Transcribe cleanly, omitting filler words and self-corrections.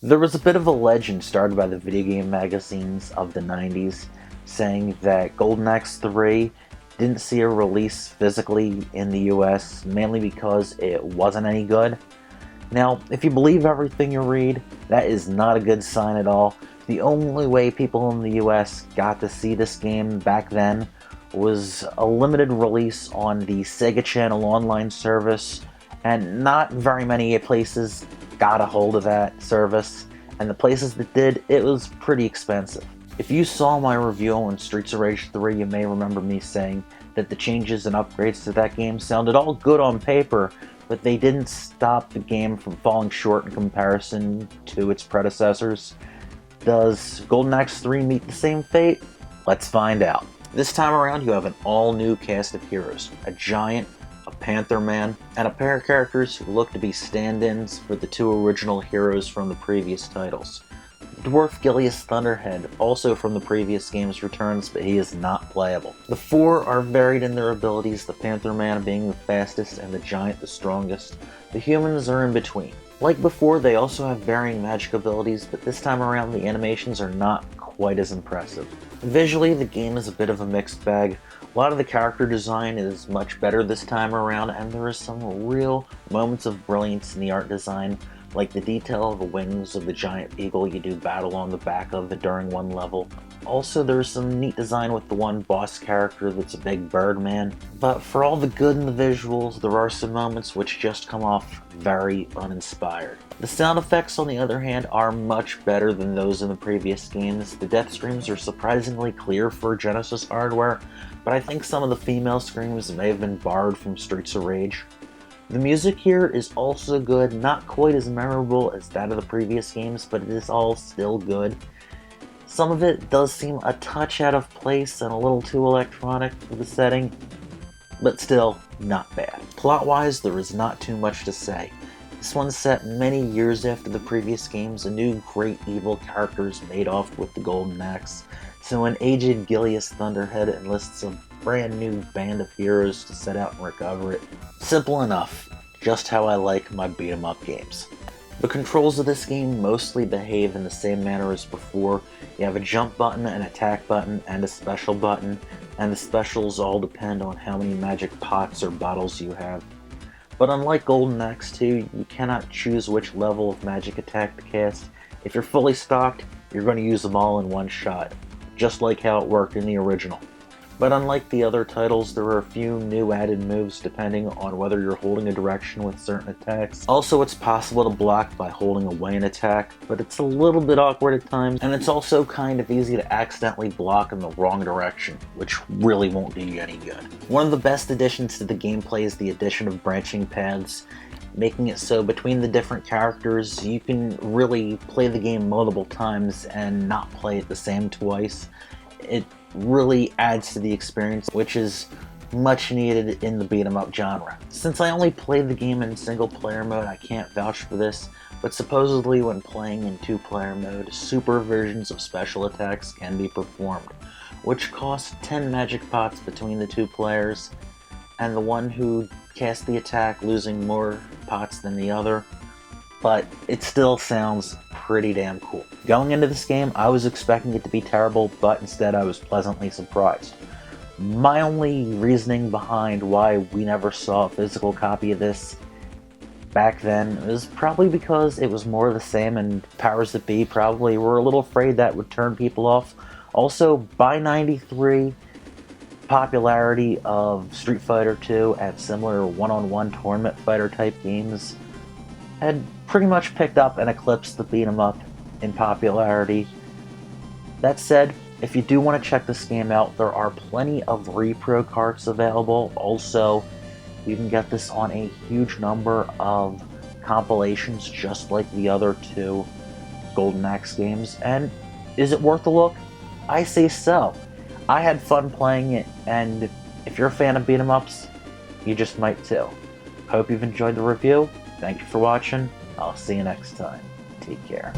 There was a bit of a legend started by the video game magazines of the 90s saying that Golden Axe 3 didn't see a release physically in the US, mainly because it wasn't any good. Now, if you believe everything you read, that is not a good sign at all. The only way people in the US got to see this game back then was a limited release on the Sega Channel online service, and not very many places got a hold of that service, and the places that did, it was pretty expensive. If you saw my review on Streets of Rage 3, you may remember me saying that the changes and upgrades to that game sounded all good on paper, but they didn't stop the game from falling short in comparison to its predecessors. Does Golden Axe 3 meet the same fate? Let's find out. This time around, you have an all-new cast of heroes, a giant, a Panther Man, and a pair of characters who look to be stand-ins for the two original heroes from the previous titles. Dwarf Gilius Thunderhead, also from the previous games, returns, but he is not playable. The four are varied in their abilities, the Panther Man being the fastest and the Giant the strongest. The humans are in between. Like before, they also have varying magic abilities, but this time around the animations are not quite as impressive. Visually, the game is a bit of a mixed bag. A lot of the character design is much better this time around, and there are some real moments of brilliance in the art design, like the detail of the wings of the giant eagle you do battle on the back of during one level. Also, there's some neat design with the one boss character that's a big bird man. But for all the good in the visuals, there are some moments which just come off very uninspired. The sound effects, on the other hand, are much better than those in the previous games. The death screams are surprisingly clear for Genesis hardware, but I think some of the female screams may have been borrowed from Streets of Rage. The music here is also good, not quite as memorable as that of the previous games, but it is all still good. Some of it does seem a touch out of place and a little too electronic for the setting, but still not bad. Plot-wise, there is not too much to say. This one's set many years after the previous games. A new great evil character is made off with the Golden Axe, so an aged Gilius Thunderhead enlists a brand new band of heroes to set out and recover it. Simple enough, just how I like my beat-em-up games. The controls of this game mostly behave in the same manner as before. You have a jump button, an attack button, and a special button, and the specials all depend on how many magic pots or bottles you have. But unlike Golden Axe 2, you cannot choose which level of magic attack to cast. If you're fully stocked, you're going to use them all in one shot, just like how it worked in the original. But unlike the other titles, there are a few new added moves depending on whether you're holding a direction with certain attacks. Also, it's possible to block by holding away an attack, but it's a little bit awkward at times, and it's also kind of easy to accidentally block in the wrong direction, which really won't do you any good. One of the best additions to the gameplay is the addition of branching paths, making it so between the different characters you can really play the game multiple times and not play it the same twice. It really adds to the experience, which is much needed in the beat-em-up genre. Since I only played the game in single-player mode, I can't vouch for this, but supposedly when playing in two-player mode, super versions of special attacks can be performed, which cost 10 magic pots between the two players, and the one who cast the attack losing more pots than the other, but it still sounds pretty damn cool. Going into this game, I was expecting it to be terrible, but instead I was pleasantly surprised. My only reasoning behind why we never saw a physical copy of this back then is probably because it was more of the same, and powers that be probably were a little afraid that would turn people off. Also, by '93, popularity of Street Fighter II and similar one-on-one tournament fighter type games had pretty much picked up and eclipsed the beat-em-up in popularity. That said, if you do want to check this game out, there are plenty of repro carts available. Also, you can get this on a huge number of compilations just like the other two Golden Axe games. And is it worth a look? I say so. I had fun playing it, and if you're a fan of beat-em-ups, you just might too. Hope you've enjoyed the review. Thank you for watching. I'll see you next time. Take care.